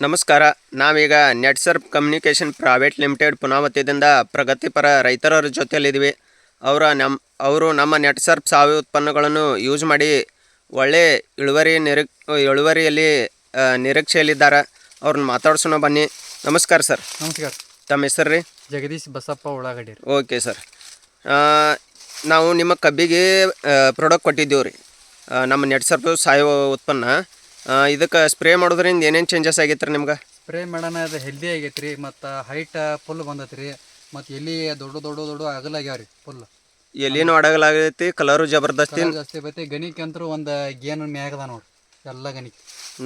ನಮಸ್ಕಾರ. ನಾವೀಗ ನೆಟ್ಸರ್ಪ್ communication private limited ಪುನಾವತಿಯಿಂದ ಪ್ರಗತಿಪರ ರೈತರ ಜೊತೆಯಲ್ಲಿದ್ದೀವಿ. ಅವರು ನಮ್ಮ ನೆಟ್ಸರ್ಪ್ ಸಾವಯವ ಉತ್ಪನ್ನಗಳನ್ನು ಯೂಸ್ ಮಾಡಿ ಒಳ್ಳೆ ಇಳುವರಿಯಲ್ಲಿ ನಿರೀಕ್ಷೆಯಲ್ಲಿದ್ದಾರೆ. ಅವ್ರನ್ನ ಮಾತಾಡ್ಸೋಣ ಬನ್ನಿ. ನಮಸ್ಕಾರ ಸರ್. ನಮಸ್ಕಾರ. ತಮ್ಮ ಹೆಸರು ರೀ? ಜಗದೀಶ್ ಬಸಪ್ಪ ಉಳ್ಳಾಗಡ್ಡಿ. Okay sir. ನಾವು ನಿಮ್ಮ ಕಬ್ಬಿಗೆ ಪ್ರಾಡಕ್ಟ್ ಕೊಟ್ಟಿದ್ದೀವಿ ರೀ, ನಮ್ಮ ನೆಟ್ಸರ್ಪ್ ಸಾವಯವ ಉತ್ಪನ್ನ. ಇದಕ್ಕೆ ಸ್ಪ್ರೇ ಮಾಡೋದ್ರಿಂದ ಏನೇನು ಚೇಂಜಸ್ ಆಗೈತೆ ರೀ ನಿಮ್ಗೆ? ಸ್ಪ್ರೇ ಮಾಡೋಣ ಅದು ಹೆಲ್ದಿ ಆಗೈತೆ ರೀ, ಮತ್ತು ಹೈಟ್ ಫುಲ್ ಬಂದೈತೆ ರೀ, ಮತ್ತು ಎಲ್ಲಿ ದೊಡ್ಡ ಅಗಲಾಗ್ಯಾವ ರೀ. ಫುಲ್ ಎಲ್ಲಿನೂ ಅಡಗಲಾಗೈತಿ, ಕಲರು ಜಬರ್ದಸ್ತಿ ಜಾಸ್ತಿ ಬೈತಿ. ಗಣಿಕೆ ಅಂತೂ ಒಂದು ಗೇನ್ ಮ್ಯಾಗದ ನೋಡ್ರಿ, ಎಲ್ಲ ಗಣಿಕೆ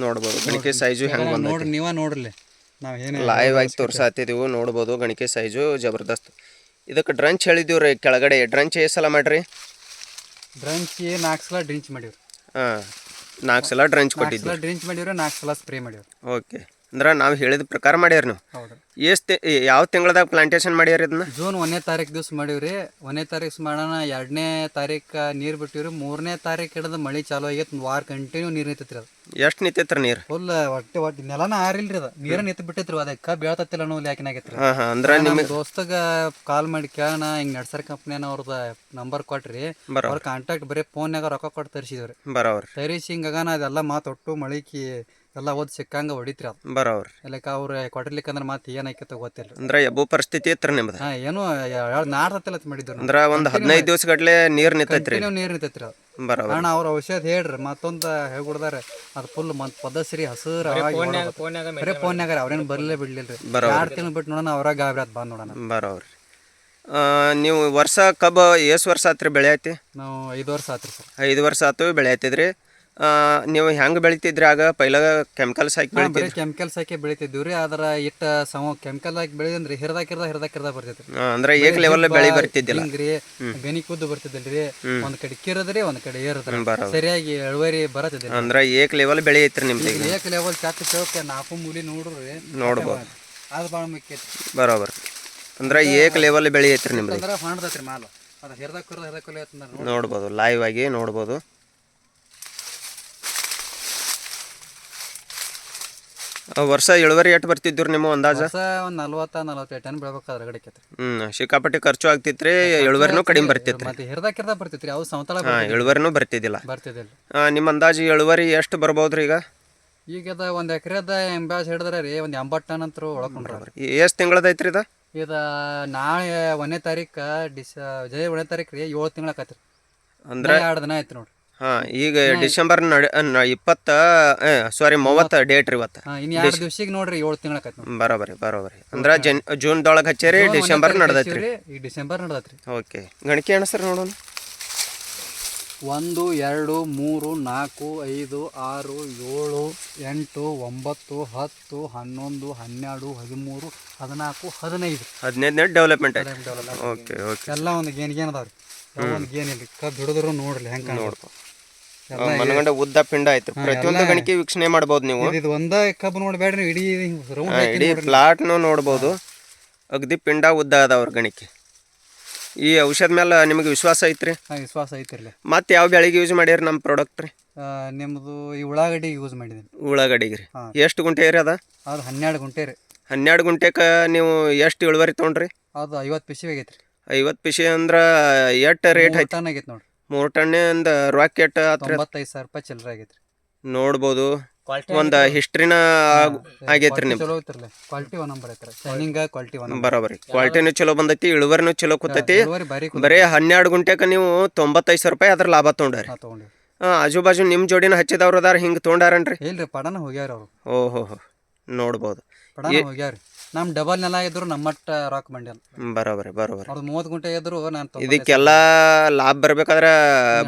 ನೋಡ್ಬೋದು. ಗಣಿಕೆ ಸೈಜು ಹೆಂಗೆ ಬಂದ ನೋಡ್ರಿ, ನೀವ ನೋಡ್ರಿ. ನಾವು ಏನು ಲೈವ್ ಆಗಿ ತೋರ್ಸಾತಿದ್ದೀವಿ, ನೋಡ್ಬೋದು. ಗಣಿಕೆ ಸೈಜು ಜಬರ್ದಸ್ತ್. ಇದಕ್ಕೆ ಡ್ರಂಚ್ ಹೇಳಿದ್ದೀವಿ ರೀ ಕೆಳಗಡೆ. ಡ್ರಂಚ್ ಎಷ್ಟು ಸಲ ಮಾಡಿರಿ? ಡ್ರಂಚ್ 4 ಸಲ ಡ್ರಿಂಚ್ ಮಾಡೀವ್ರಿ. 4 ಸಲ ಡ್ರಂಚ್ ಕೊಟ್ಟಿದ್ದೀವಿ. 4 ಸಲ ಡ್ರಿಂಚ್ ಮಾಡೀವ್ರಿ, 4 ಸಲ ಸ್ಪ್ರೇ ಮಾಡೀವ್ರಿ. ಓಕೆ. ಅಂದ್ರೆ ನಾವು ಹೇಳಿದ ಪ್ರಕಾರ ಮಾಡ್ಯಾರ ನೀವು. ಹೌದು. ಯಾವ ತಿಂಗಳದಾಗ ಪ್ಲಾಂಟೇಶನ್ ಮಾಡ್ಯಾರ ಇದನ್ನ? ಜೂನ್ 1ನೇ ತಾರೀಕು ದಿವ್ಸ ಮಾಡೀವ್ರಿ. 1ನೇ ತಾರೀಕು ಮಾಡೋಣ, 2ನೇ ತಾರೀಕು ನೀರು ಬಿಟ್ಟಿವ್ರಿ. 3ನೇ ತಾರೀಕು ಹಿಡಿದು ಮಳೆ ಚಾಲು ಆಗೈತೆ. 1 ವಾರ ಕಂಟಿನ್ಯೂ ನೀರು ನಿಂತೈತ್ರಿ. ಅದು ಎಷ್ಟು ನಿಂತೈತ್ರಿ ನೀರು? ಫುಲ್ ಒಟ್ಟು ನೆಲನ ಆರಿಲ್ರಿ. ಅದು ನೀರು ನಿಂತು ಬಿಟ್ಟೈತ್ರಿ. ಅದಕ್ಕೆ ಬೀಳ್ತತ್ತಿಲ್ಲ ಅನ್ನೋ ಯಾಕಿನಾಗೈತ್ರಿ. ಅಂದ್ರೆ ನಮ್ಮ ದೋಸ್ತಗ ಕಾಲ್ ಮಾಡಿ ಕೇಳೋಣ, ಹಿಂಗೆ ನಡ್ಸರ್ ಕಂಪ್ನಿಯನ್ನ ಅವ್ರದ್ದು ನಂಬರ್ ಕೊಟ್ರಿ. ಅವ್ರ ಕಾಂಟ್ಯಾಕ್ಟ್ ಬರೀ ಫೋನ್ಯಾಗ ರೊಕ್ಕ ಕೊಟ್ಟು ತರಿಸಿದ್ರಿ. ಬರೋವ್ರಿ. ತರಿಸಿ ಹಿಂಗಾನ ಅದೆಲ್ಲ ಮಾತೊಟ್ಟು ಮಳಿಕಿ ಎಲ್ಲ ಓದ್ ಸಿಕ್ಕಂಗ ಹೊಡಿತ್ರಿ. ಅದು ಬರೋವ್ರಿ. ಇಲ್ಲಕ ಅವ್ರು ಕೊಟ್ಟಿರ್ಲಿಕ್ಕಂದ್ರೆ ಮತ್ತೆ ಏನಾಯ್ಕತ್ತ ಗೊತ್ತಿಲ್ಲ. ಅಂದ್ರೆ ಎಬ್ಬು ಪರಿಸ್ಥಿತಿ ಇತ್ತು ನಿಮ್ದು? ಏನು ನಾಡ್ತತ್ತಿಲ್ಲ ಮಾಡಿದ್ರು. ಅಂದ್ರೆ ಒಂದು 15 ದಿವಸ ಗಟ್ಲೆ ನೀರು ನಿಂತೈತ್ರಿ. ನೀರು ನಿಂತೈತ್ರಿ. ಅದು ಬರೋವ್ರಿ. ಕಾರಣ ಅವ್ರ ಔಷಧ ಹೇಳ್ರಿ. ಮತ್ತೊಂದು ಹೇಳ್ಕೊಡ್ದಾರೆ, ಅದು ಫುಲ್ ಪದಸ್ರಿ ಹಸಿರು ಬರೀ ಫೋನ್ಯಾಗ. ಅವ್ರೇನು ಬರ್ಲೇ ಬಿಡ್ಲಿಲ್ರಿ. 2 ತಿಂಗಳು ಬಿಟ್ಟು ನೋಡೋಣ, ಅವ್ರಾಗ ಗಾಬರಿ ಆತ್ ಬಂದ್ ನೋಡೋಣ. ಬರೋವ್ರಿ. ನೀವು ವರ್ಷ ಕಬ್ಬು ಎಷ್ಟು ವರ್ಷ ಆತ್ರಿ ಬೆಳೆ ಐತಿ? ನಾವು 5 ವರ್ಷ ಆತ್ರಿ ಸರ್. 5 ವರ್ಷ ಆತು ಬೆಳೆ ಐತಿದ್ರಿ. ನೀವು ಹೆಂಗೆ ಬೆಳಿತಿದ್ರಿ ಆಗ? ಪೈಲ ಕೆಮಿಕಲ್ಸ್ ಹಾಕಿ ಬೆಳಿತಿದ್ರಿ? ಕೆಮಿಕಲ್ಸ್ ಹಾಕಿ ಬೆಳಿತಿದ್ವಿ. ಆದ್ರ ಇಟ್ಟ ಕೆಮಿಕಲ್ ಹಾಕಿ ಬೆಳೆದಂದ್ರಿ ಹಿರ್ದಾಕಿರ್ದ ಬರ್ತೈತ್ರಿ. ಅಂದ್ರೆ ಏಕ್ ಲೆವೆಲ್ ಬೆಳಿ ಬರ್ತಿದ್ದಿಲ್ಲ. ಹಿಂಗ್ರಿ ಗನಿ ಕೂದ್ದು ಬರ್ತಿದ್ದಿಲ್ರಿ. ಒಂದ್ ಕಡೆ ಕಿರದ್ರಿ, ಒಂದ್ ಕಡೆ ಏರದ್ರಿ. ಸರಿಯಾಗಿ ಇಳುವರಿ ಬರತ್ತಿದ್ದಿಲ್ಲ. ಅಂದ್ರೆ ಏಕ್ ಲೆವೆಲ್ ಬೆಳಿ ಐತ್ರಿ ನಿಮ್ದು? ಏಕ್ ಲೆವೆಲ್ ಚಾಕ್ ಚೌಕ 4 ಮೂಲಿ ನೋಡ್ರಿ, ನೋಡ್ಬೋದು. ಅದು ಭಾಳ ಮುಖ್ಯ. ಬರೋಬರ್. ಅಂದ್ರೆ ಏಕ್ ಲೆವೆಲ್ ಬೆಳಿ ಐತ್ರಿ ನಿಮ್ದು? ಅಂದ್ರೆ ಹೊಂಡ್ದತ್ರಿ ಮಾಲು. ಅದು ನೋಡ್ಬೋದು, ಲೈವ್ ಆಗಿ ನೋಡ್ಬೋದು. ವರ್ಷ ಇಳುವರಿ ಎಷ್ಟು ಬರ್ತಿದ್ರು ನಿಮ್ಮ ಅಂದಾಜ? ಒಂದು 40-45 ಟನ್ ಬೆಳ್ಬೇಕಾದ್ರೆ ಗಡಿಕೆ. ಸಿಕ್ಕಾಪಟ್ಟಿ ಖರ್ಚು ಆಗ್ತಿತ್ರಿ, ಇಳುವರಿನೂ ಕಡಿಮೆ ಬರ್ತಿತ್ತು. ಮತ್ತೆ ಹಿರ್ದಾಕಿರ್ದ ಬರ್ತಿತ್ರಿ, ಅವು ಸಮತಲ ಇಳುವರಿನೂ ಬರ್ತಿದ್ದಿಲ್ಲ. ಬರ್ತಿದ್ದಿಲ್ಲ. ನಿಮ್ಮ ಅಂದಾಜು ಇಳುವರಿ ಎಷ್ಟು ಬರ್ಬೋದ್ರಿ ಈಗ? ಈಗದ 1 ಎಕರೆದ ಎಂಬಾಸ್ ಹಿಡಿದ್ರೆ ರೀ ಒಂದು 80 ಟನ್ ಅಂತರೂ ಒಳಕೊಂಡ್ರಿ. ಎಷ್ಟು ತಿಂಗಳದ ಐತ್ರಿ ಇದು? ಇದು ನಾಳೆ 1ನೇ ತಾರೀಕು 1ನೇ ತಾರೀಕು ರೀ, 7 ತಿಂಗಳ ಆಕತ್ರಿ. ಅಂದ್ರೆ 2 ದಿನ ಆಯ್ತು ನೋಡ್ರಿ. ಈಗ ಡಿಸೆಂಬರ್ 30 ಡೇಟ್ ರೀ ಇವತ್ತು. ಇನ್ನು 2 ದಿವ್ಸಿಗೆ ನೋಡ್ರಿ 7 ತಿಂಗಳ ಆಕತ್ರಿ. ಬರೋಬರಿ. ಅಂದ್ರೆ ಜೂನ್ದೊಳಗೆ ಹಚ್ಚಾರಿ, ಡಿಸೆಂಬರ್ ನಡೆದೈತ್ರಿ. ಈ ಡಿಸೆಂಬರ್ ನಡೆದತ್ರಿ. ಓಕೆ. ಗಣಿಕೆ ಅಣ್ಣ ನೋಡೋಣ. 1 2 3 4 5 6 7 8 9 10 11 12 13 14 15 15 ಡೆವಲಪ್ಮೆಂಟ್ ಆಯ್ತು. ಓಕೆ. ಎಲ್ಲ ಒಂದು ಗೇನ್ ಅದಾವ್ರಿ. ಒಂದು ಗೇನ್ ಇಲ್ರಿ. ಕಬ್ಬು ಹಿಡಿದ್ರು ನೋಡ್ರಿ ಹೆಂಗೆ ನೋಡ್ಕೊ. ಮನಗಂಡ ಉದ್ದ ಪಿಂಡ ಆಯ್ತು. ಪ್ರತಿಯೊಂದು ಗಣಿಕೆ ವೀಕ್ಷಣೆ ಮಾಡ್ಬೋದು ನೀವು. ಇದು ಒಂದ ಕಬ್ಬು ನೋಡ್ಬೇಡ್ರಿ, ಇಡೀ ಪ್ಲಾಟ್ನು ನೋಡ್ಬೋದು. ಅಗದಿ ಪಿಂಡ ಉದ್ದ ಅದಾವ್ರ ಗಣಿಕೆ. ಈ ಔಷಧ ಮೇಲೆ ನಿಮಗೆ ವಿಶ್ವಾಸ ಐತ್ರಿ? ವಿಶ್ವಾಸ ಐತಿರ್ಲಿ. ಮತ್ತೆ ಯಾವ ಬೆಳೆಗೆ ಯೂಸ್ ಮಾಡ್ಯಾರ ನಮ್ಮ ಪ್ರಾಡಕ್ಟ್ ರೀ? ನಿಮ್ಮದು ಈ ಉಳ್ಳಾಗಡ್ಡಿ ಯೂಸ್ ಮಾಡಿದ್ದೀನಿ. ಉಳ್ಳಾಗಡ್ಡಿಗೆ ರೀ? ಎಷ್ಟು ಗುಂಟೆ ರೀ ಅದು? 12 ಗುಂಟೆ ರೀ. 12 ಗುಂಟೆಗೆ ನೀವು ಎಷ್ಟು ಇಳುವರಿ ತೊಗೊಂಡ್ರಿ? ಅದು 50 ಪಿಸಿ ಆಗೈತ್ರಿ. 50 ಪಿಸಿ ಅಂದ್ರೆ ಎಷ್ಟು ರೇಟ್ ಐತಿ? 3 ಟನ್ ಆಗೈತೆ ನೋಡ್ರಿ. 3 ಟನ್ನಿಂದ ರೊಕ್ಕ ಎಷ್ಟು? 95,000 ರೂಪಾಯಿ ಚಿಲ್ಲರೆ ಆಗೈತ್ರಿ. ನೋಡ್ಬೋದು. ಒಂದು ಹಿಸ್ಟ್ರಿನ ಆಗೈತ್ರಿ ನಿಮ್ಗೆ. ಚಲೋ ಐತ್ರಲ್ಲ, ಕ್ವಾಲಿಟಿ 1 ನಂಬರ್ ಐತ್ರಿ. Shining quality 1 ಬರೋಬರಿ. ಕ್ವಾಲಿಟಿನೂ ಚಲೋ ಬಂದೈತಿ, ಇಳುವರಿನೂ ಚಲೋ ಕೂತೈತಿ. ಬರೀ 12 ಗುಂಟೆಗೆ ನೀವು 95,000 ರೂಪಾಯಿ ಅದ್ರ ಲಾಭ ತೊಗೊಂಡ್ರಿ. ಆಜು ಬಾಜು ನಿಮ್ಮ ಜೋಡಿನ ಹಚ್ಚಿದವ್ರು ಅದಾರ ಹಿಂಗೆ ತೊಗೊಂಡಾರನ್ರಿ? ಇಲ್ರಿ, ಪಡನ ಹೋಗ್ಯಾರ ಅವರು. ಓಹೋ, ನೋಡ್ಬೋದು. ಪಡನ ಹೋಗ್ಯಾರ. ನಮ್ಮ ಡಬಲ್ ನೆಲ ಇದ್ರು ನಮ್ಮಟ್ಟ ರಾಕ್ ಮಂಡ್ಯಲ್ಲ. ಬರೋಬರಿ. ಅವ್ರದ್ದು 30 ಗುಂಟೆ ಇದ್ರು ನಾನು ಇದಕ್ಕೆಲ್ಲ ಲಾಭ ಬರ್ಬೇಕಾದ್ರೆ